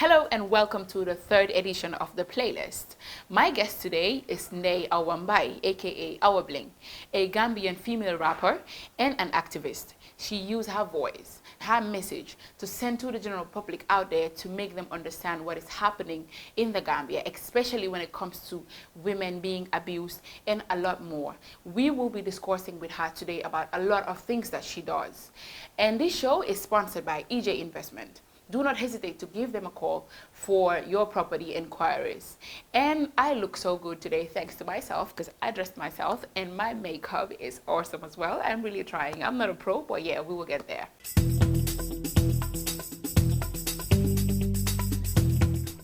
Hello and welcome to the third edition of the playlist. My guest today is Awa Bling, aka Awa Bling, a Gambian female rapper and an activist. She used her voice, her message to send to the general public out there to make them understand what is happening in the Gambia, especially when it comes to women being abused and a lot more. We will be discussing with her today about a lot of things that she does. And this show is sponsored by EJ Investment. Do not hesitate to give them a call for your property inquiries. And I look so good today thanks to myself because I dressed myself and my makeup is awesome as well. I'm really trying. I'm not a pro, but yeah, we will get there.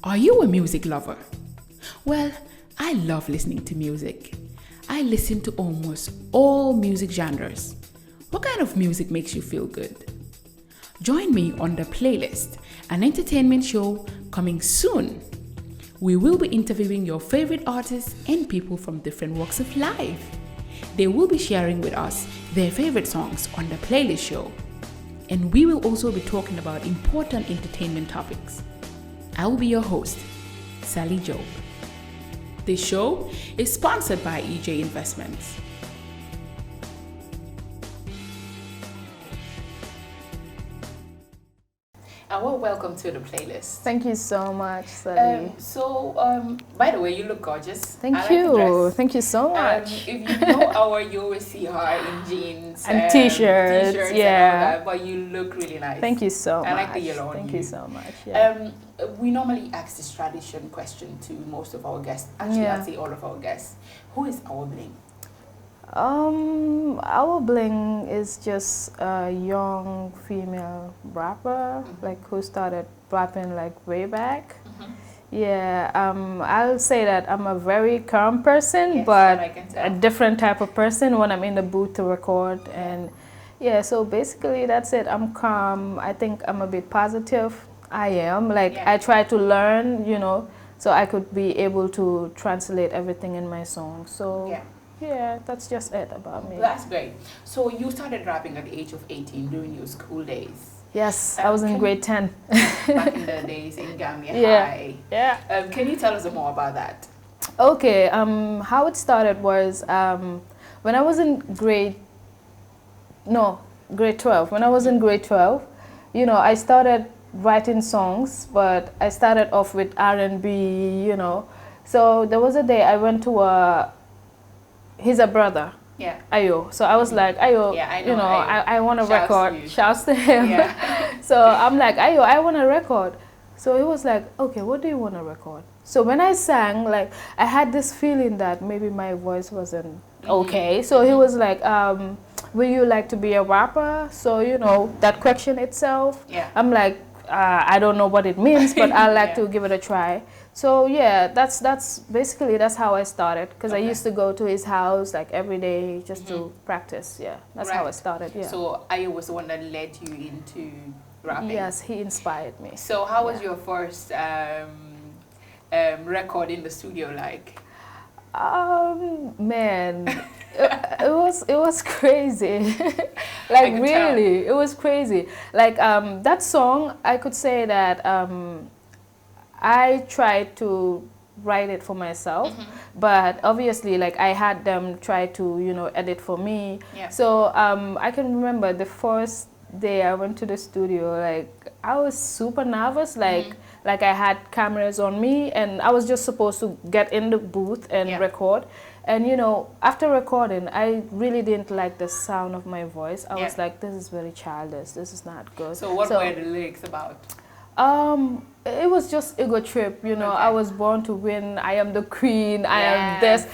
Are you a music lover? Well, I love listening to music. I listen to almost all music genres. What kind of music makes you feel good? Join me on The Playlist, an entertainment show coming soon. We will be interviewing your favorite artists and people from different walks of life. They will be sharing with us their favorite songs on The Playlist show. And we will also be talking about important entertainment topics. I will be your host, Sally Job. This show is sponsored by EJ Investments. Well, welcome to the playlist. Thank you so much, Sally. By the way, you look gorgeous. Thank you. Thank you so much. If you know Awa, you will see her in jeans and t-shirts, and all that, but you look really nice. Thank you so much. I like the yellow on Thank you. you so much. Yeah. We normally ask this tradition question to most of our guests. Actually, I'd say all of our guests. Who is Awa Bling? Awa Bling is just a young female rapper, like who started rapping like way back. Yeah, I'll say that I'm a very calm person, but a different type of person when I'm in the booth to record. And yeah, so basically that's it. I'm calm. I think I'm a bit positive. I am. I try to learn, so I could be able to translate everything in my song. So. Yeah, that's just it about me. That's great. So you started rapping at the age of 18 during your school days. Yes, I was in grade 10. Back in the days in Gambia High. Yeah. Can you tell us more about that? Okay, how it started was when I was in grade 12. When I was in grade 12, I started writing songs, but I started off with R&B, So there was a day I went to he's a brother. Yeah. Ayo. So I was like, Ayo, I want to record. Shouts to him. Yeah. So I'm like, Ayo, I want to record. So he was like, okay, what do you want to record? So when I sang, I had this feeling that maybe my voice wasn't okay. So he was like, will you like to be a rapper? So, that question itself, I'm like, I don't know what it means, but I like to give it a try. So yeah, that's basically how I started, because I used to go to his house every day just to practice. Yeah, that's how I started. Yeah. So Ayo was the one that led you into rapping. Yes, he inspired me. So how was your first record in the studio like? Man, it was crazy. Really, it was crazy. That song, I could say that I tried to write it for myself, but obviously I had them try to edit for me. Yeah. So I can remember the first day I went to the studio, I was super nervous, I had cameras on me and I was just supposed to get in the booth and record. And after recording, I really didn't like the sound of my voice. I was like, this is very childish, this is not good. So what were the lyrics about? It was just ego trip, I was born to win, I am the queen, I am this.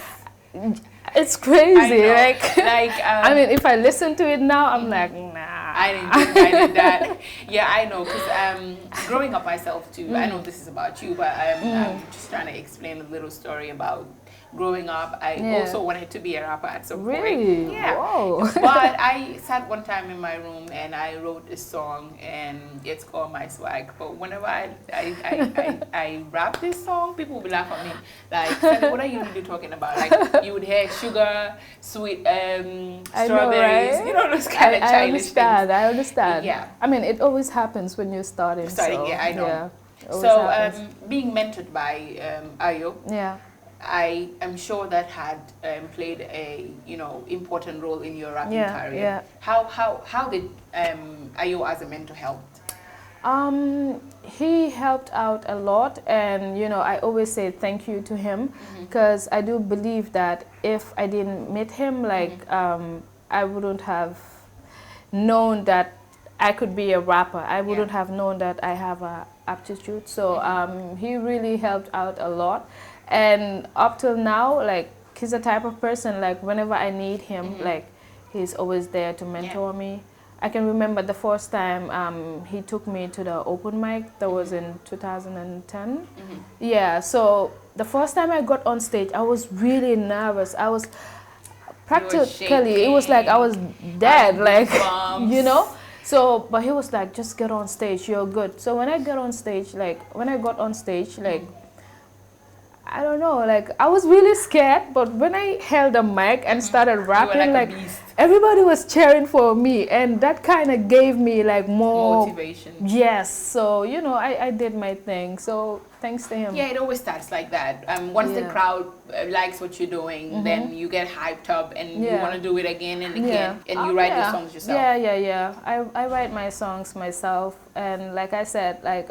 It's crazy. I mean, if I listen to it now, I'm like, nah. I didn't think I did that. Yeah, I know, because growing up myself too, I know this is about you, but I'm just trying to explain a little story about growing up. I also wanted to be a rapper at some point. Really? Yeah. Whoa. But I sat one time in my room and I wrote this song and it's called My Swag. But whenever I rap this song, people will laugh at me. Like, what are you really talking about? Like, you would hear sugar, sweet, strawberries, I know, right? Those kind of childish things. I understand. Yeah. I mean, it always happens when you're starting. Yeah, I know. So being mentored by Ayo, yeah, I am sure that had played a important role in your rapping career. Yeah. How did Ayo as a mentor help? He helped out a lot, and I always say thank you to him, because I do believe that if I didn't meet him, like I wouldn't have known that I could be a rapper. I wouldn't have known that I have a aptitude. So he really helped out a lot, and up till now, like, he's the type of person, like, whenever I need him, like, he's always there to mentor me. I can remember the first time he took me to the open mic. That was in 2010. Yeah, so the first time I got on stage, I was really nervous. I was practically, it was like I was dead, like, So, but he was like, just get on stage, you're good. So when I got on stage, like, I don't know, like, I was really scared, but when I held a mic and started rapping, like everybody was cheering for me, and that kind of gave me like more motivation. Yes, so I did my thing. So thanks to him. Yeah, it always starts like that. Once the crowd likes what you're doing, then you get hyped up and you want to do it again and again, and you write your songs yourself. Yeah. I write my songs myself, and like I said, like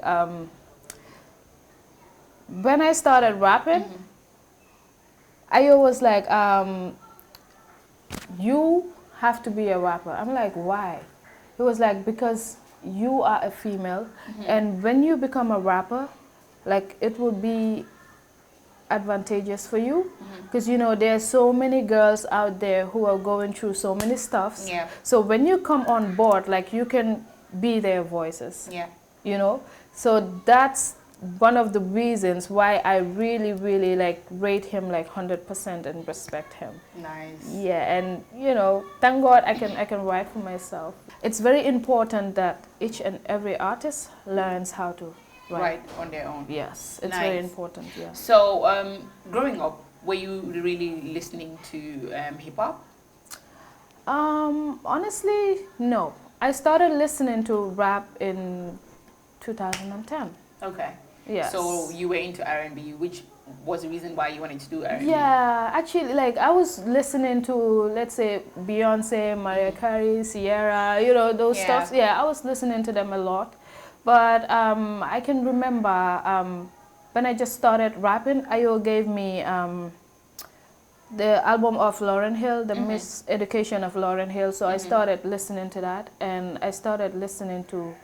when I started rapping, Ayo was like, you have to be a rapper. I'm like, why? He was like, because you are a female, and when you become a rapper, like, it would be advantageous for you, because there are so many girls out there who are going through so many stuffs. Yeah. So when you come on board, like, you can be their voices. Yeah. So that's one of the reasons why I really, really like rate him like 100% and respect him. Nice. Yeah, and thank God I can write for myself. It's very important that each and every artist learns how to write on their own. Yes, it's very important. Yeah. So growing up, were you really listening to hip hop? Honestly, no. I started listening to rap in 2010. Okay. Yes. So you were into R&B, which was the reason why you wanted to do R&B? Yeah, actually, like, I was listening to, let's say, Beyonce, Mariah Carey, Sierra, those stuff. Yeah, I was listening to them a lot. But I can remember when I just started rapping, Ayo gave me the album of Lauryn Hill, the Miseducation of Lauryn Hill. So I started listening to that, and I started listening to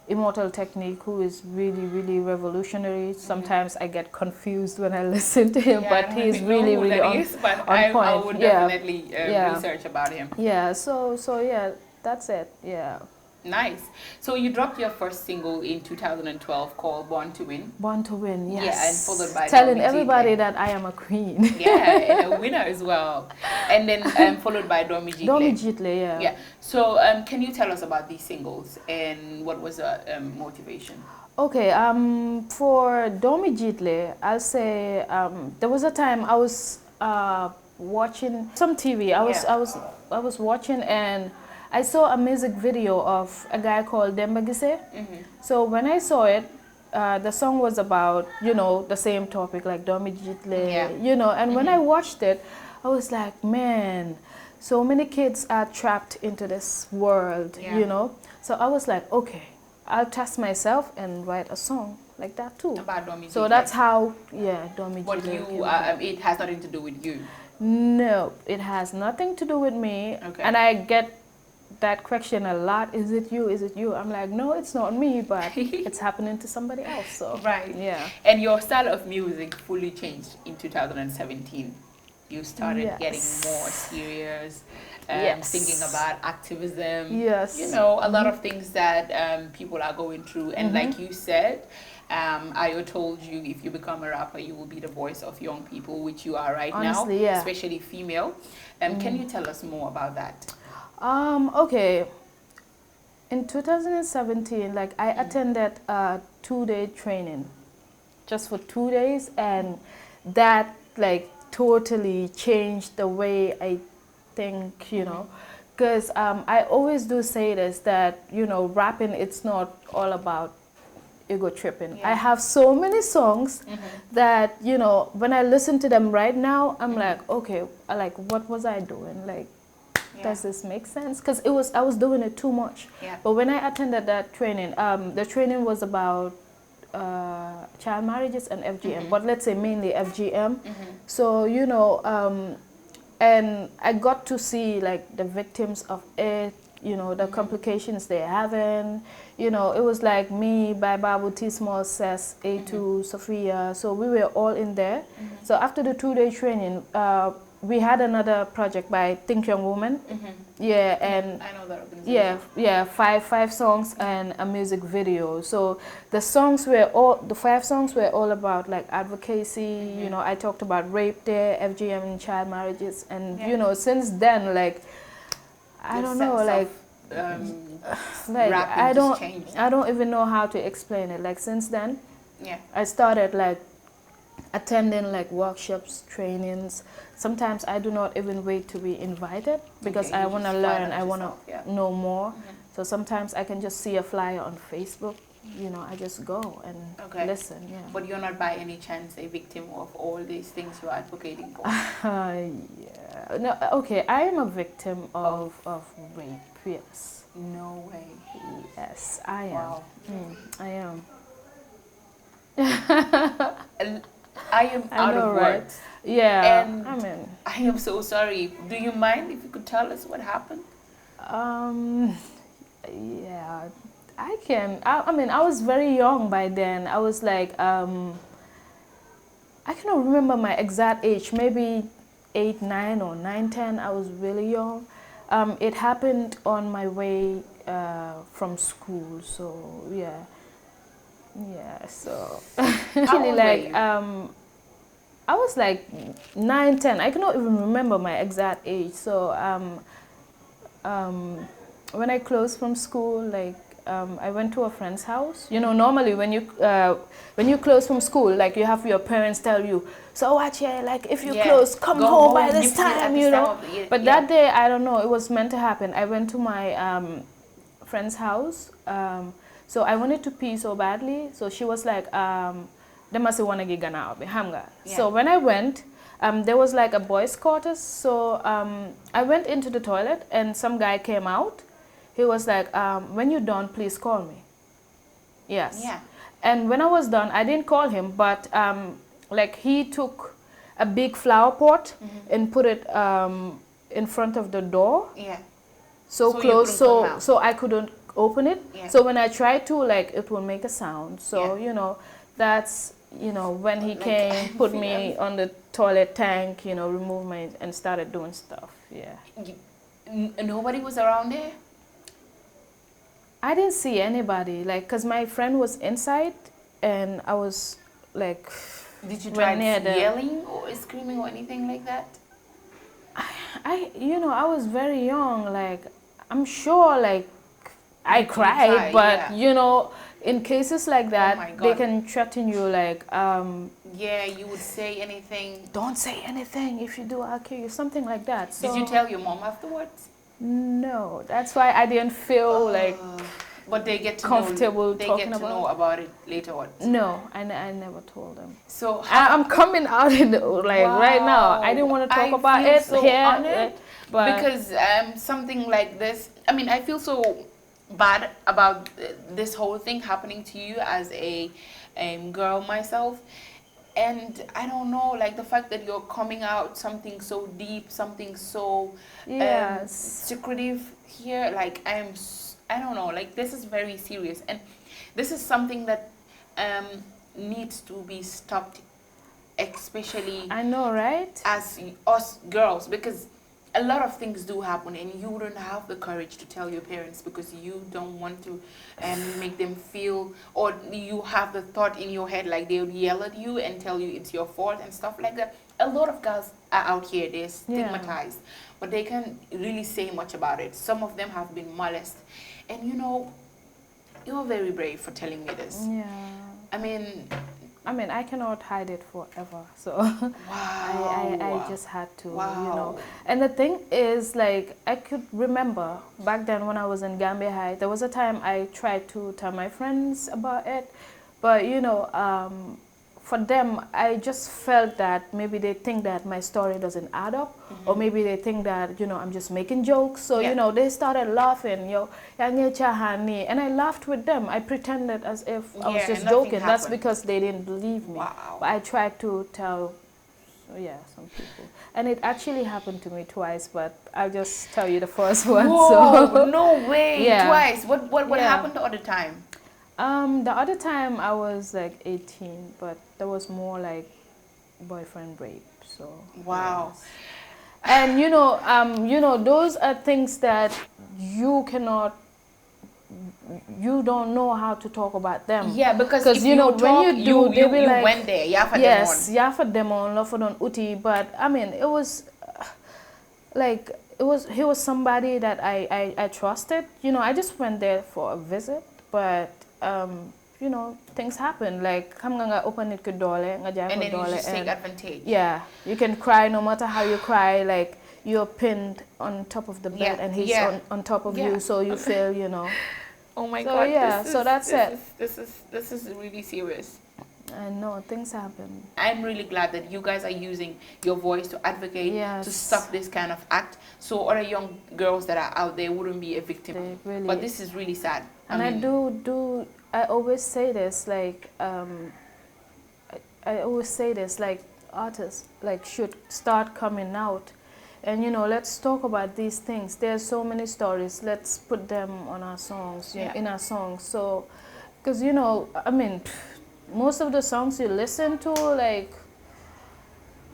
Immortal Technique, who is really, really revolutionary. Sometimes I get confused when I listen to him, but he's really, really on point. I would definitely research about him. Yeah, so yeah, that's it. Yeah. Nice. So you dropped your first single in 2012 called Born to Win. Born to Win, yes. Yeah, and followed by telling everybody that I am a queen. Yeah, and a winner as well. And then followed by Domi Jitle. Domi Jitle, yeah. Yeah. So can you tell us about these singles and what was the motivation? Okay, for Domi Jitle, I'll say there was a time I was watching some TV. I was watching, and I saw a music video of a guy called Demba Gise. So when I saw it, the song was about, the same topic, like Domi Jitle, and when I watched it, I was like, man, so many kids are trapped into this world, So I was like, okay, I'll test myself and write a song like that too. About Domi Jitle. So that's how, Domi Jitle. But it has nothing to do with you? No, it has nothing to do with me. Okay. And I get that question a lot. Is it you? Is it you? I'm like, no, it's not me, but it's happening to somebody else. So right. Yeah. And your style of music fully changed in 2017. You started getting more serious, thinking about activism. Yes. A lot of things that people are going through. And like you said, Ayo told you if you become a rapper, you will be the voice of young people, which you are right now, especially female. Can you tell us more about that? Okay. In 2017, like, I attended a 2-day training, just for 2 days, and that like totally changed the way I think, because I always do say this, that rapping, it's not all about ego tripping. I have so many songs that, you know, when I listen to them right now, I'm like, okay, like, what was I doing? Like, does this make sense? Because I was doing it too much. But when I attended that training, the training was about child marriages and FGM, but let's say mainly FGM. So, you know, and I got to see like the victims of it, you know, the complications they're having. You know, it was like me, Babu, T Small, Sess, A2, Sophia. So we were all in there. So after the 2-day training, we had another project by Think Young Woman. Yeah, and I know that organization. Yeah, five songs and a music video. So the songs were all, the 5 songs were all about like advocacy. You know, I talked about rape there, FGM and child marriages, and you know, since then, like, I don't know, like, I don't even know how to explain it. Like, since then, I started like attending like workshops, trainings. Sometimes I do not even wait to be invited because I want to learn, I want to know more. So sometimes I can just see a flyer on Facebook, you know, I just go and listen. But you're not by any chance a victim of all these things you're advocating for? Yeah. No, okay, I am a victim of rape, yes. No way. Yes, I am. Wow. I am. I am out of words. Yeah, and I mean, I am so sorry. Do you mind if you could tell us what happened? Yeah, I can. I mean, I was very young by then. I was like, I cannot remember my exact age. Maybe 8, 9, or 9, 10. I was really young. It happened on my way from school. So yeah. Yeah, so actually, like, I was like 9, 10. I cannot even remember my exact age. So when I closed from school, like, I went to a friend's house. You know, normally when you close from school, like, you have your parents tell you, so watch here, like, if you close, come home by this time, you know. But that day, I don't know, it was meant to happen. I went to my friend's house. So I wanted to pee so badly. So she was like, they must want to get Ghana. So when I went, there was like a boys' quarters. So I went into the toilet and some guy came out. He was like, when you're done, please call me. Yes. Yeah. And when I was done, I didn't call him, but like, he took a big flower pot and put it in front of the door. Yeah. So close, so I couldn't open it. So when I tried to, like, it will make a sound. So you know, that's, you know, when he came, put me on the toilet tank, you know, removed me and started doing stuff. Yeah. Nobody was around there? I didn't see anybody, like, because my friend was inside and I was like, did you try yelling or screaming or anything like that? You know, I was very young, like, I'm sure, like, I cried, but you know, in cases like that, they can threaten you, like, yeah, you would say anything. Don't say anything. If you do, I'll kill you. Something like that. So, did you tell your mom afterwards? No, that's why I didn't feel like. But they get to comfortable know. They get to know about it later. What? No, I never told them. So I'm coming out in the, like, right now. I didn't want to talk about it so here, but because something like this. I mean, I feel so bad about this whole thing happening to you as a girl myself, and I don't know, like, the fact that you're coming out something so deep, something so secretive here, like, I don't know, like, this is very serious, and this is something that needs to be stopped, especially, I know, right, as us girls, because a lot of things do happen and you wouldn't have the courage to tell your parents because you don't want to make them feel, or you have the thought in your head like they would yell at you and tell you it's your fault and stuff like that. A lot of girls are out here, they're stigmatized, but they can't really say much about it. Some of them have been molested, and you know, you're very brave for telling me this. Yeah. I mean, I cannot hide it forever, so I just had to, you know. And the thing is, like, I could remember back then when I was in Gambia High, there was a time I tried to tell my friends about it, But, you know, for them, I just felt that maybe they think that my story doesn't add up, or maybe they think that, you know, I'm just making jokes. So, you know, they started laughing, and I laughed with them. I pretended as if I was just joking. Happened. That's because they didn't believe me. Wow. But I tried to tell, some people. And it actually happened to me twice, but I'll just tell you the first one. Whoa, so. No way, twice. What happened the other time? The other time I was like 18, but that was more like boyfriend rape. So wow. Yes. And you know, those are things that you don't know how to talk about them. Yeah, because you know, when you do, they'll be like, went there, yes, Yafademon, Uti. But I mean, it was he was somebody that I trusted. You know, I just went there for a visit, but you know, things happen. Like, come nga open it and then you just take advantage. Yeah, you can cry no matter how you cry. Like, you're pinned on top of the bed, and he's on top of you, so you feel, you know. Oh my God. Yeah, so that's it. This is really serious. I know, things happen. I'm really glad that you guys are using your voice to advocate, to stop this kind of act, so other young girls that are out there wouldn't be a victim. Really, but this is really sad. And I always say this, like, I always say this, like, artists, like, should start coming out. And, you know, let's talk about these things. There's so many stories. Let's put them on our songs, in our songs. So, because, you know, I mean, most of the songs you listen to, like,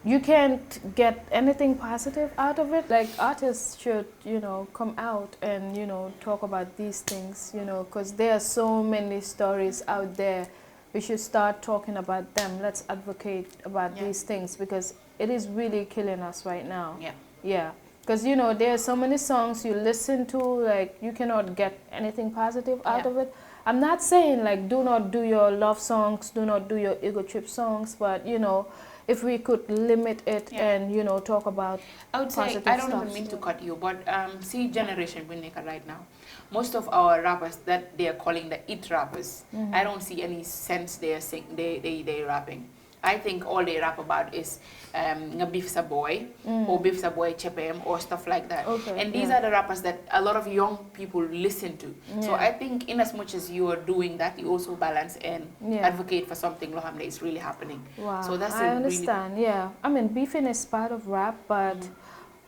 you can't get anything positive out of it. Like, artists should, you know, come out and, you know, talk about these things, you know, because there are so many stories out there. We should start talking about them. Let's advocate about these things, because it is really killing us right now. Yeah, because, you know, there are so many songs you listen to, like, you cannot get anything positive out of it. I'm not saying, like, do not do your love songs, do not do your ego trip songs, but, you know, if we could limit it and, you know, talk about I would say, I don't even mean to cut you, but see generation Winneka right now. Most of our rappers that they are calling the it rappers, I don't see any sense they are rapping. I think all they rap about is Ngabifsa Boy or Bifsa Boy Chepem or stuff like that. And these are the rappers that a lot of young people listen to. So I think in as much as you are doing that, you also balance and advocate for something Lohamne is really happening. Wow, so that's I understand, I mean, beefing is part of rap, but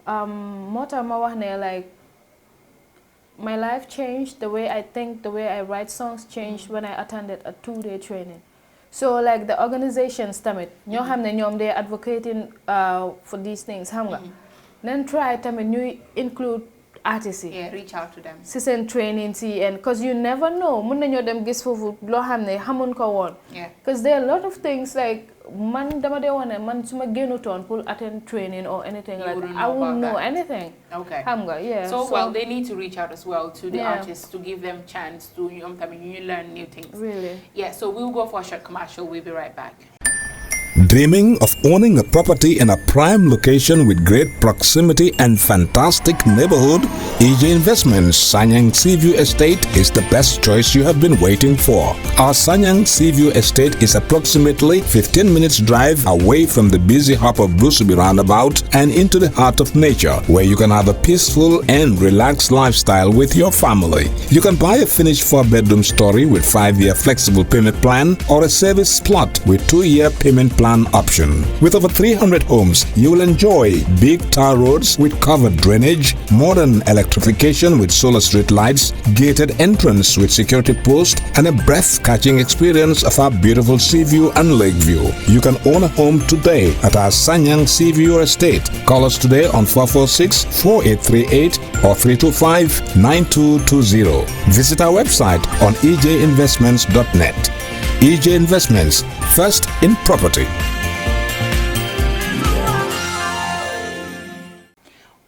Mota Mawahne, like, my life changed, the way I think, the way I write songs changed when I attended a 2-day training. So, like, the organizations, tamit, they're advocating for these things, then try to include artists. Reach out to them. Season training, and because you never know, because there are a lot of things, like, man suma genuton pull attend training or anything like that. I wouldn't know anything. So well, they need to reach out as well to the artists to give them chance to you learn new things. Really? Yeah, so we'll go for a short commercial. We'll be right back. Dreaming of owning a property in a prime location with great proximity and fantastic neighborhood? EJ Investments Sanyang Seaview Estate is the best choice you have been waiting for. Our Sanyang Seaview Estate is approximately 15 minutes drive away from the busy hub of Brusubi roundabout and into the heart of nature, where you can have a peaceful and relaxed lifestyle with your family. You can buy a finished 4-bedroom story with 5-year flexible payment plan or a service plot with 2-year payment plan option. With over 300 homes, you will enjoy big tar roads with covered drainage, modern electrification with solar street lights, gated entrance with security post, and a breath-catching experience of our beautiful sea view and lake view. You can own a home today at our Sanyang Seaview Estate. Call us today on 446-4838 or 325-9220. Visit our website on ejinvestments.net. EJ Investments, first in property.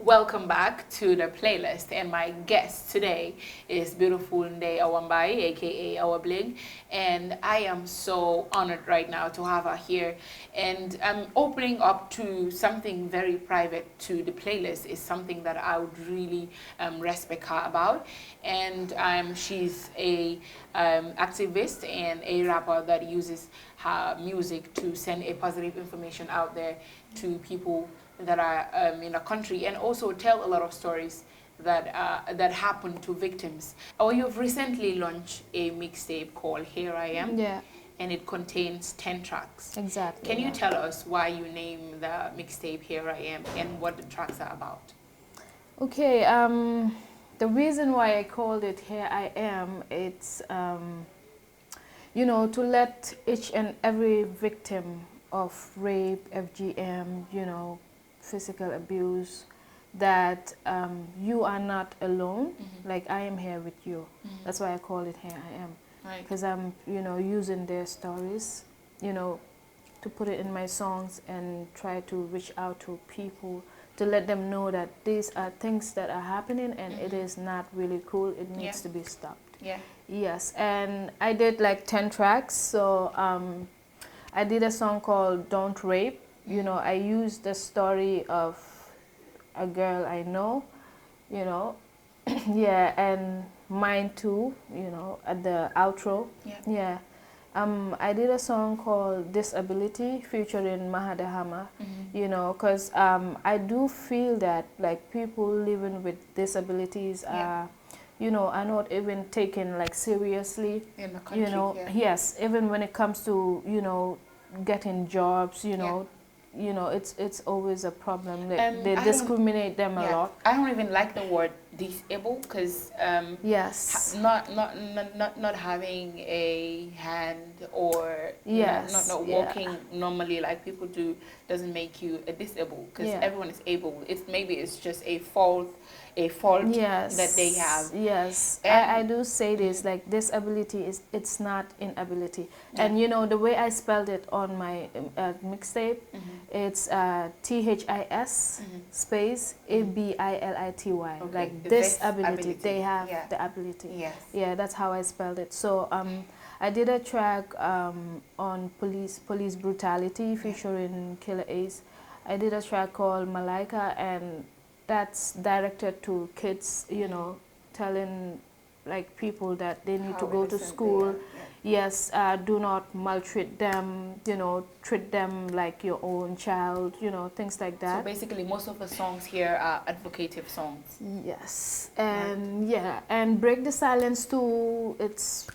Welcome back to the playlist, and my guest today is beautiful Ndeye Awa Bling, aka Awa Bling, and I am so honored right now to have her here. And opening up to something very private to the playlist is something that I would really respect her about. And she's a activist and a rapper that uses her music to send a positive information out there to people that are in a country, and also tell a lot of stories that that happen to victims. Oh, you've recently launched a mixtape called Here I Am. Yeah. And it contains 10 tracks. Exactly. Can you tell us why you named the mixtape Here I Am and what the tracks are about? Okay, the reason why I called it Here I Am, it's, you know, to let each and every victim of rape, FGM, you know, physical abuse, that you are not alone. Like, I am here with you. That's why I call it Here I Am. Because I'm, you know, using their stories, you know, to put it in my songs and try to reach out to people to let them know that these are things that are happening and it is not really cool. It needs to be stopped. Yeah. Yes, and I did like 10 tracks. So I did a song called Don't Rape. You know, I used the story of a girl I know, you know, yeah, and mine too, you know, at the outro. Yeah. I did a song called Disability featuring Mahadahama, you know, because I do feel that like people living with disabilities are, you know, are not even taken like seriously in the country, you know. Yes, even when it comes to, you know, getting jobs, you know. You know, it's always a problem. They discriminate them a lot. I don't even like the word disabled because not having a hand or not walking normally like people do doesn't make you a disabled, because everyone is able. It's just a fault that they have. Yes, I do say this, like disability it's not inability. And you know the way I spelled it on my mixtape, it's THIS space ABILITY. Like disability, they have the ability. Yeah, that's how I spelled it. So I did a track on police brutality featuring Killer Ace. I did a track called Malaika, and that's directed to kids, you know, telling like people that they need to go to school. Yes, do not maltreat them, you know, treat them like your own child, you know, things like that. So basically most of the songs here are advocative songs. Yes, and and Break the Silence too, it's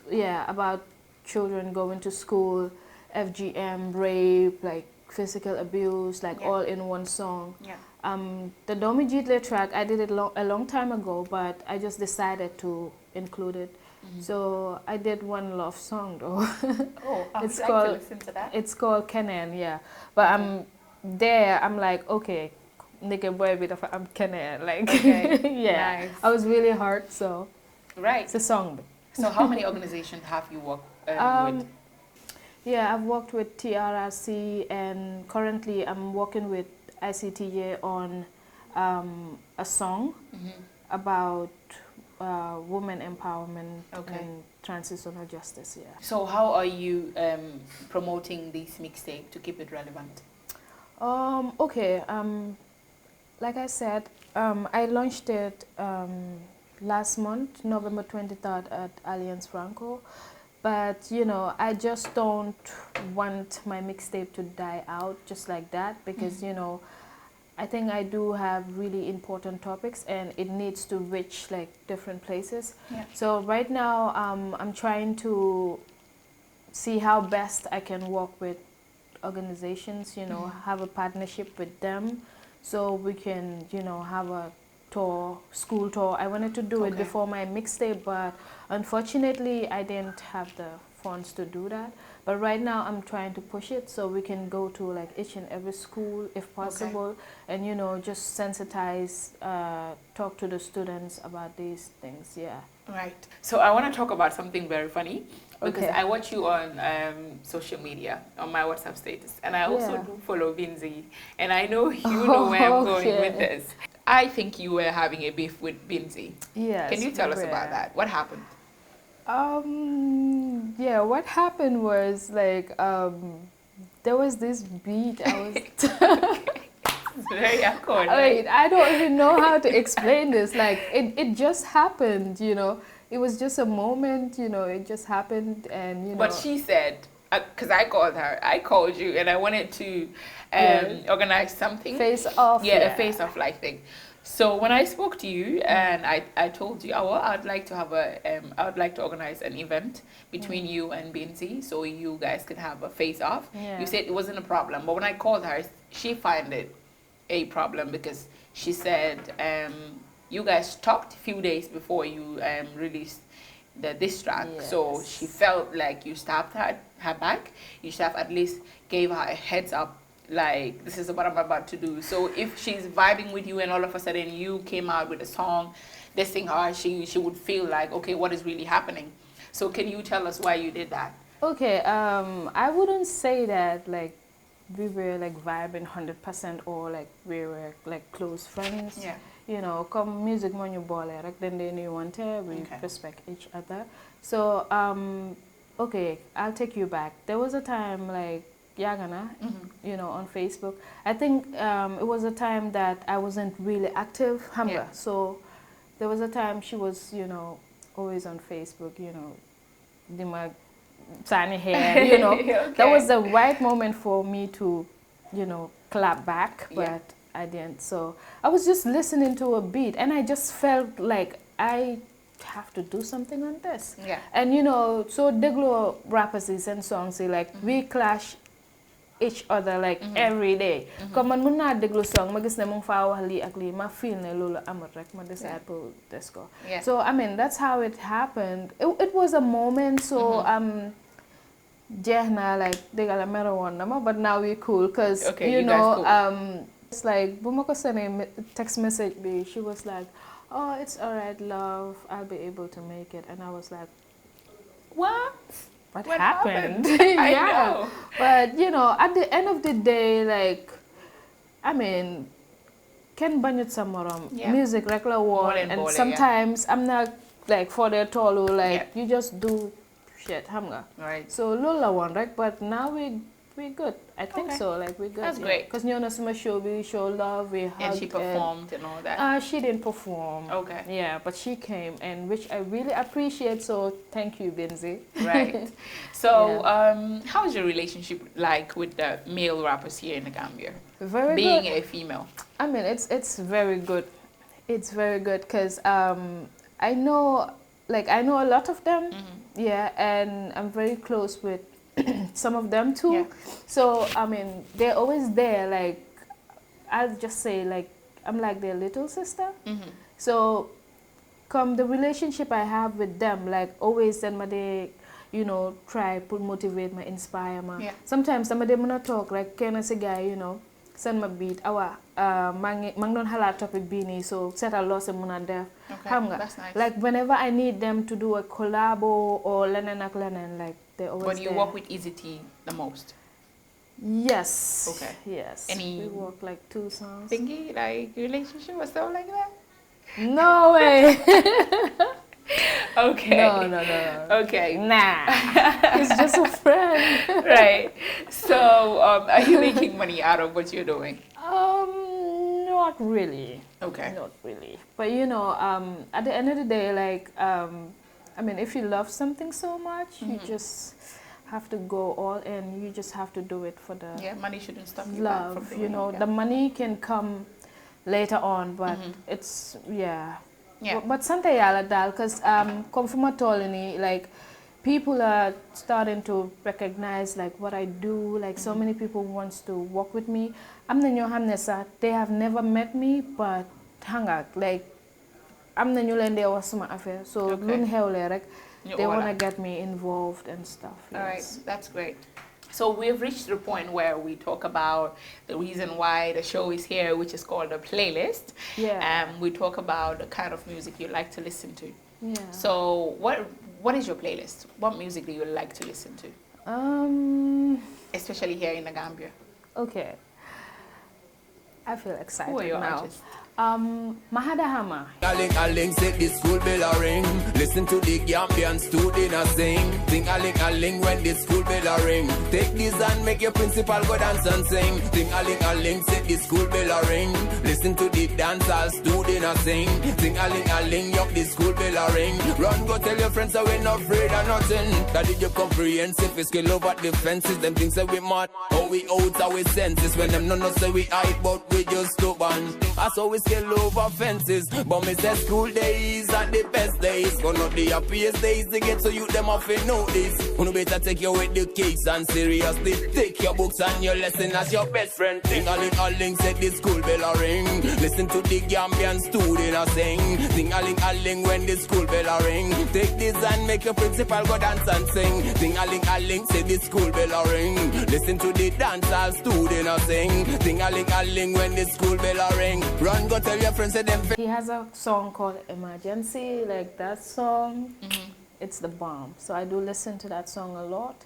about children going to school, FGM, rape, like physical abuse, like all in one song. The Domi Jitle track, I did it a long time ago, but I just decided to include it. So I did one love song though. Oh, I would like to listen to that. It's called Kenan, but I'm there, I'm like, okay, nigga boy bit of I'm Kenan, like nice. I was really hurt, so it's a song. So how many organizations have you worked with? Yeah, I've worked with TRRC, and currently I'm working with ICTJ on a song about women empowerment and transitional justice. So how are you promoting this mixtape to keep it relevant? Like I said, I launched it last month, November 23rd at Alliance Franco. But, you know, I just don't want my mixtape to die out just like that, because, you know, I think I do have really important topics and it needs to reach like different places. So right now I'm trying to see how best I can work with organizations, you know, have a partnership with them so we can, you know, have a tour, school tour. I wanted to do it before my mixtape, but unfortunately I didn't have the funds to do that. But right now I'm trying to push it so we can go to like each and every school if possible, and you know, just sensitize, talk to the students about these things. Right. So I want to talk about something very funny, because I watch you on social media, on my WhatsApp status, and I also do follow Vinzi, and I know you know where I'm going with this. I think you were having a beef with Binzi. Yes. Can you tell us about that? What happened? Yeah, what happened was like there was this beat I was very awkward. Wait, I don't even know how to explain this. Like it just happened, you know. It was just a moment, you know, it just happened and you know. But she said, because I called you and I wanted to organize something. Face off. Yeah, a face off like thing. So when I spoke to you and I told you, I'd like to have I would like to organize an event between you and Binzi so you guys could have a face off. Yeah. You said it wasn't a problem, but when I called her, she found it a problem because she said you guys talked a few days before you released the diss track. Yes. So she felt like you stabbed her back. You should have at least gave her a heads up, like, this is what I'm about to do. So if she's vibing with you and all of a sudden you came out with a song dissing her, she would feel like, okay, what is really happening? So can you tell us why you did that? Okay, I wouldn't say that like we were like vibing 100% or like we were like close friends. Yeah. You know, come music mon you ball like then they knew one we respect each other. So okay, I'll take you back. There was a time like Yagana, you know, on Facebook. I think it was a time that I wasn't really active, Hamga. Yeah. So there was a time she was, you know, always on Facebook, you know, Dima tiny hair, you know. Okay. That was the right moment for me to, you know, clap back, but I didn't. So I was just listening to a beat and I just felt like I have to do something on this. Yeah. And you know, so Deglo rappers and songs like we clash each other like every day. Comme man mën naa déglu song ma gis ne mu ngi faa wax lii ak lii ma feel ne loolu amut rek ma decide pour des ko. So I mean that's how it happened. It was a moment. So jeex na like dégg la mere woon na ma, but now we cool because you know cool. It's like bu ma ko sendee text message bi she was like, oh it's alright love, I'll be able to make it, and I was like, what happened? I yeah know. But you know at the end of the day, like I mean ken bañut sa morom music rek la woon, and sometimes I'm not like for the tolu like you just do shit xam nga, right? So loolu la woon rek, but now we good. I think so. Like we're good. That's great. Because you know, some show we show love, we hugged. And she performed and all that. She didn't perform. Okay. Yeah, but she came, and which I really appreciate. So thank you, Binzi. Right. So how is your relationship like with the male rappers here in the Gambia? Very being good. A female. I mean, it's very good. It's very good because I know a lot of them. Yeah, and I'm very close with some of them too. Yeah. So I mean they're always there, like I'll just say like I'm like their little sister. So come the relationship I have with them, like always send my day, you know, try to motivate me, inspire me. Sometimes somebody not talk like can say guy, you know, send my beat awa mang don halat topic bini, so set a loss muna def. That's nice. Like whenever I need them to do a collab or lenen ak lenen, like they're always But you work with Easy T the most? Yes. Okay. Yes. We work like 2 songs. Thingy, like relationship or stuff like that? No way. Okay. No. Okay. Nah. It's just a friend. Right. So, are you making money out of what you're doing? Not really. Okay. Not really. But you know, at the end of the day, like, I mean, if you love something so much, you just have to go all in. You just have to do it for the money shouldn't stop you love. From doing you know, the money can come later on, but it's But Santa Yala dal, because come from a tolini, like people are starting to recognize like what I do. Like so many people wants to work with me. I'm the new Hamnesa. They have never met me, but hanga like I'm the new lende was some affair. So they want to get me involved and stuff. Yes. All right, that's great. So we've reached the point where we talk about the reason why the show is here, which is called a playlist. Yeah. We talk about the kind of music you like to listen to. Yeah. So what is your playlist? What music do you like to listen to? Especially here in the Gambia. Okay. I feel excited Who are your now. artists? Mahadahama. A-ling, say the school bell a ring. Listen to the Gambian student a sing. Sing a-ling, when the school bell a ring. Take this and make your principal go dance and sing. Sing a-ling, say the school bell a ring. Listen to the dancehall student a sing. Sing a-ling, yup, the school bell a ring. Run, go tell your friends that we're not afraid of nothing. That is your comprehensive, we skill over the fences. Them things that we mad, how we out our senses. When them no say we hide, but we just stubborn. That's how we skill over fences. But me say school days are the best days. But not the happiest days to get so you them off and know this. You better take your education seriously. Take your books and your lesson as your best friend. Sing a-ling, say the school bell a ring. Listen to the Gambian student a sing. Sing a-ling, when the school bell a ring. Take this and make your principal go dance and sing. Sing a-ling, say the school bell a ring. Listen to the dancehall student a sing. Sing a-ling, when the school bell a ring. Run, go tell your friends that them. He has a song called Emergency, like that song. It's the bomb. So I do listen to that song a lot.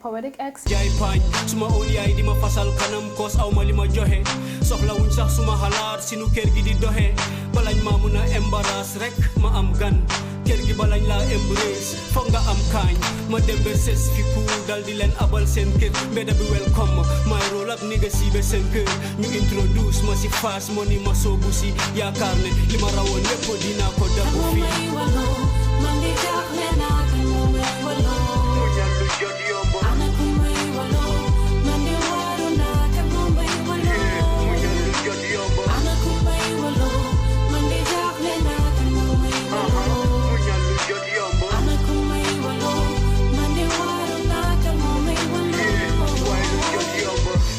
Poetic X. Jai pan suma oli ay di ma fasal kanam kos aw mali ma joxe soxla wuñ sax suma halar sinu kër gi di doxe balañ ma mëna embarrass rek ma am gan kër gi balañ la embrace fo nga am kañ ma dem be ses fi pour dal di len abal sen kër mbeda bi welcome my roll up nigga si be sen kër ñu introduce ma si fast money ma sobu si yaakar ne li ma rawon lepp dina ko dabu fi man di jax ne na ko mo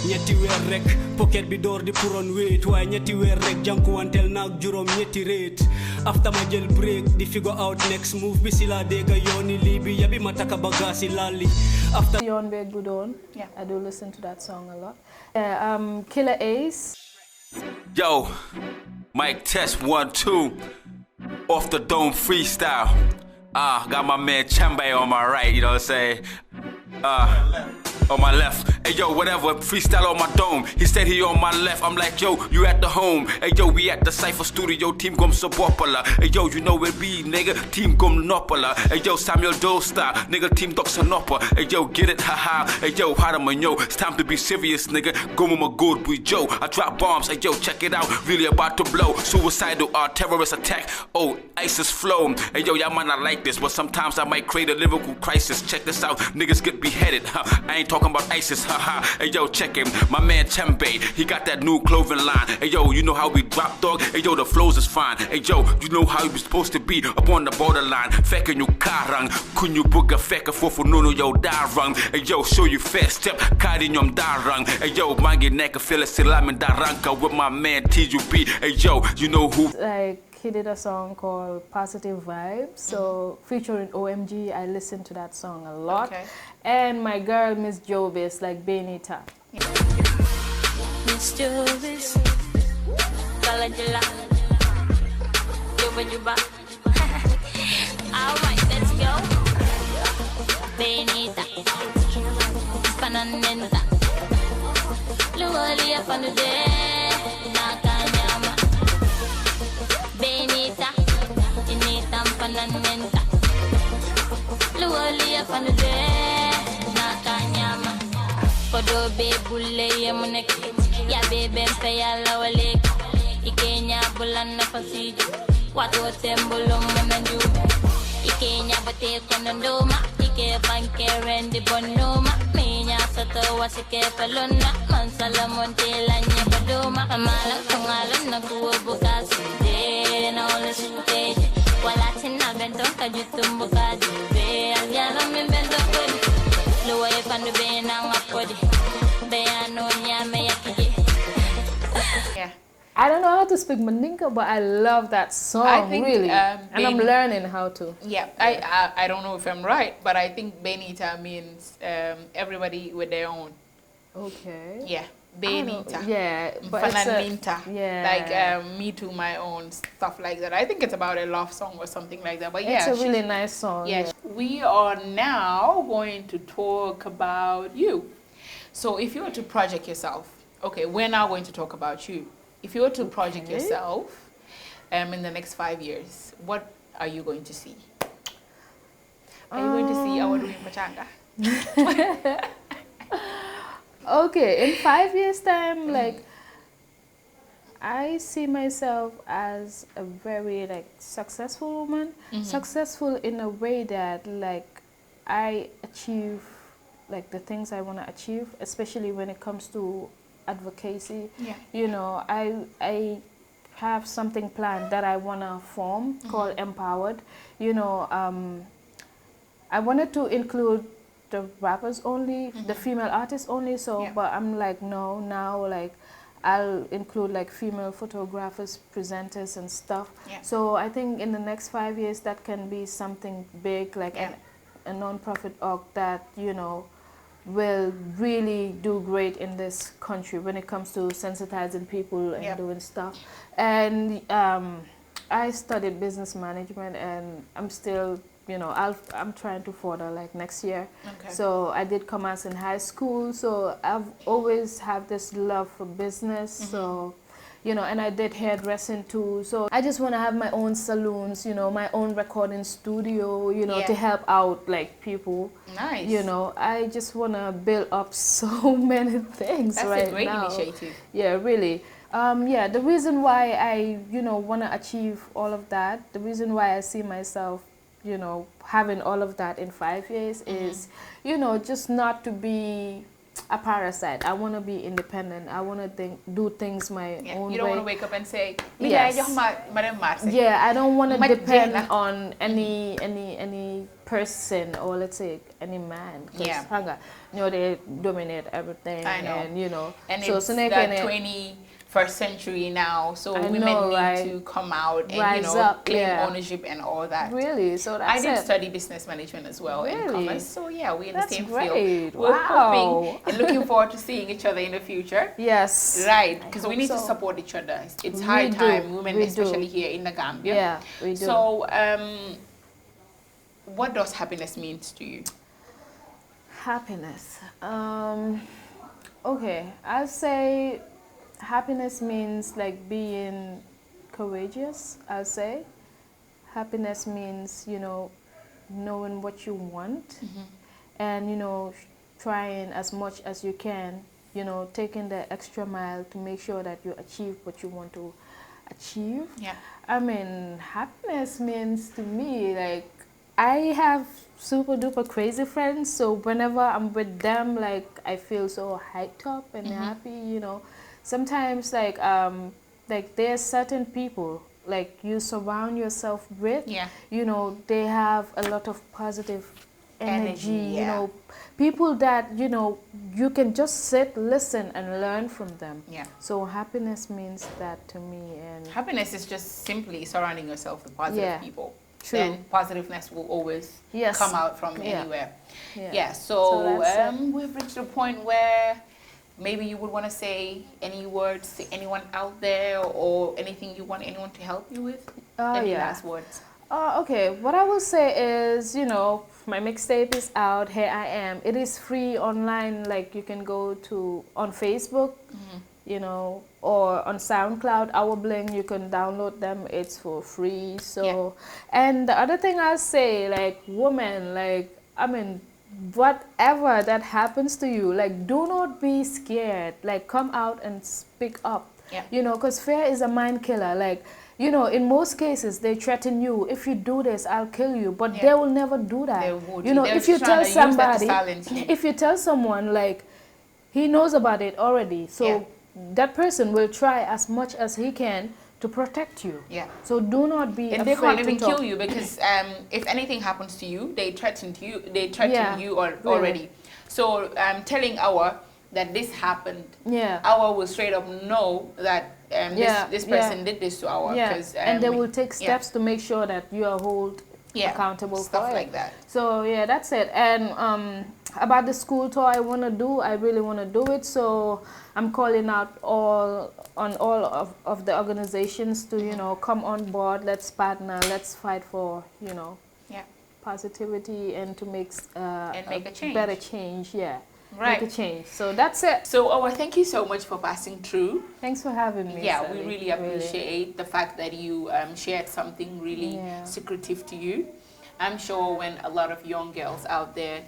ñetti weer rek pocket bi door di puron wait waaye ñetti weer rek jankuwantel naak juróom ñetti rate after ma jël break di figure out next move bi si la dégga yooni lii bi yabi ma taka bagasi lali after Yon Be Gudon. Yeah, I do listen to that song a lot. Killer Ace. Yo, mic test 1 2 off the dome freestyle. Got my man Chambay on my right, you know what I'm saying? On my left, hey yo, whatever, freestyle on my dome. He said he on my left, I'm like, yo, you at the home. Hey yo, we at the Cypher Studio, team gum subopala. Hey yo, you know where we, nigga, team gum nopala. Hey yo, Samuel Dostar, nigga, team Doxanopa. Hey yo, get it, haha. Hey yo, how am I know? It's time to be serious, nigga. Go with my good boy Joe. I drop bombs, hey yo, check it out. Really about to blow. Suicidal, terrorist attack. Oh, ISIS flow. Hey yo, y'all might not like this, but sometimes I might create a lyrical crisis. Check this out, niggas get beheaded. I ain't talking about ISIS, haha. Hey yo, check him, my man Chembe, he got that new clothing line. Hey yo, you know how we drop dog? Hey yo, the flows is fine. Hey yo, you know how we supposed to be up on the borderline. Fekken you karang, kun you booga fekka for no yo darang. Hey yo, show you fast step, kadi nyom darang. Hey yo, mangi neka feel silamin daranka with my man TUB. Hey yo, you know who? Like, he did a song called Positive Vibes, so featuring OMG, I listen to that song a lot. Okay. And my girl, Miss Jovis, like Benita. Miss Jovis, Kalajala, Juba. Alright, let's go. Benita, Pananenta, Lualia Panude, Nakanyama. Benita, Inita Pananenta, Lualia Panude, Nakanyama. Kodo be bulle yemunek, ya bebe mpe ya lawalek. Ikenya bulana fasiju, watu tembolo mananju. Ikenya bate konondoma, ike banke rendi bonoma. Minya sato wasike pelona, mansala montela nye bodoma. Amala kungalan na kuwabukasi, de na ole suteje. Wala tina bento kajutumbu kaji, alyana mbendo kodi. Luwa yefandu be na ngapodi, be ano nyame yakije. Yeah. I don't know how to speak Mandinka, but I love that song, I think, really. And I'm learning how to. Yeah, I don't know if I'm right, but I think Benita means everybody with their own. Okay. Yeah, Benita. Yeah, but Fananminta. Yeah. Like me to my own, stuff like that. I think it's about a love song or something like that. But it's yeah, a really nice song. Yes, yeah. We are now going to talk about you. So if you were to project yourself, okay, we're now going to talk about you. if you were to project yourself in the next 5 years, what are you going to see? Are you going to see Awa doing pachanga? Okay, in 5 years' time, like, I see myself as a very, like, successful woman. Successful in a way that, like, I achieve, like, the things I want to achieve, especially when it comes to advocacy. You know, I have something planned that I want to form called Empowered. You know, I wanted to include the rappers only, the female artists only, so, but I'm like, no, now, like, I'll include, like, female photographers, presenters and stuff. So I think in the next 5 years that can be something big, like a non-profit org that, you know, will really do great in this country when it comes to sensitizing people and doing stuff. And I studied business management, and I'm still, you know, I'm trying to further, like, next year. So I did commerce in high school, so I've always had this love for business. So, you know, and I did hairdressing too. So I just want to have my own salons, you know, my own recording studio, you know, to help out, like, people. Nice. You know, I just want to build up so many things right now. That's a great initiative. Yeah, really. Yeah, the reason why I, you know, want to achieve all of that, the reason why I see myself, you know, having all of that in 5 years is, you know, just not to be a parasite. I want to be independent. I want to do things my own way. You don't want to wake up and say, yes. Yeah, I don't want to depend on any person, or let's say any man. Yeah. You know, they dominate everything. I know. And, you know. And so it's that 21st century now, so women need to come out and, rise you know, up, claim ownership and all that. Really? So that's I did study business management as well in commerce, so yeah, we're in the same field. We're hoping and looking forward to seeing each other in the future. Yes. Right, because we need to support each other. It's high time, women, especially here in the Gambia. Yeah, we do. So, what does happiness mean to you? Happiness. Okay, I'll say happiness means, like, being courageous, I'll say. Happiness means, you know, knowing what you want and, you know, trying as much as you can, you know, taking the extra mile to make sure that you achieve what you want to achieve. Yeah. I mean, happiness means to me, like, I have super duper crazy friends, so whenever I'm with them, like, I feel so hyped up and happy, you know. Sometimes, like there's certain people, like, you surround yourself with, you know, they have a lot of positive energy, you know, people that, you know, you can just sit, listen, and learn from them. So happiness means that to me. And happiness is just simply surrounding yourself with positive people. True. Then positiveness will always come out from anywhere. So we've reached a point where maybe you would want to say any words to anyone out there, or anything you want anyone to help you with? Any last words? Okay, what I will say is, you know, my mixtape is out, Here I Am. It is free online, like, you can go to on Facebook, you know, or on SoundCloud, Awa Bling, you can download them, it's for free. So, and the other thing I'll say, like, women, like, I mean, whatever that happens to you, like, do not be scared, like, come out and speak up, you know, because fear is a mind killer. Like, you know, in most cases they threaten you, if you do this I'll kill you, but they will never do that. They would. You know, if you tell somebody, you. if you tell someone, like, he knows about it already, so that person will try as much as he can to protect you. So do not be afraid to talk. And they can't even kill you, because if anything happens to you, they threatened you. They threatened you already. So telling Awa that this happened, Awa will straight up know that this person did this to Awa. And they will take steps to make sure that you are held accountable stuff for like that. So yeah, that's it. And about the school tour I want to do, I really want to do it. So I'm calling out all of the organizations to, you know, come on board. Let's partner. Let's fight for, you know, positivity and to make a change. Better change. make a change. So that's it. So Awa, thank you so much for passing through. Thanks for having me. Yeah, Sally. we really appreciate the fact that you shared something really secretive to you. I'm sure when a lot of young girls out there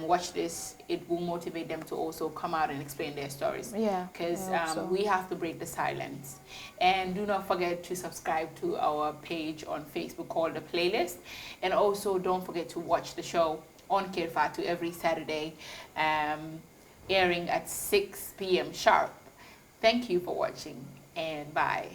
watch this, it will motivate them to also come out and explain their stories. Yeah. Because we have to break the silence. And do not forget to subscribe to our page on Facebook called The Playlist. And also don't forget to watch the show on Kerr Fatou every Saturday, airing at 6 p.m. sharp. Thank you for watching, and bye.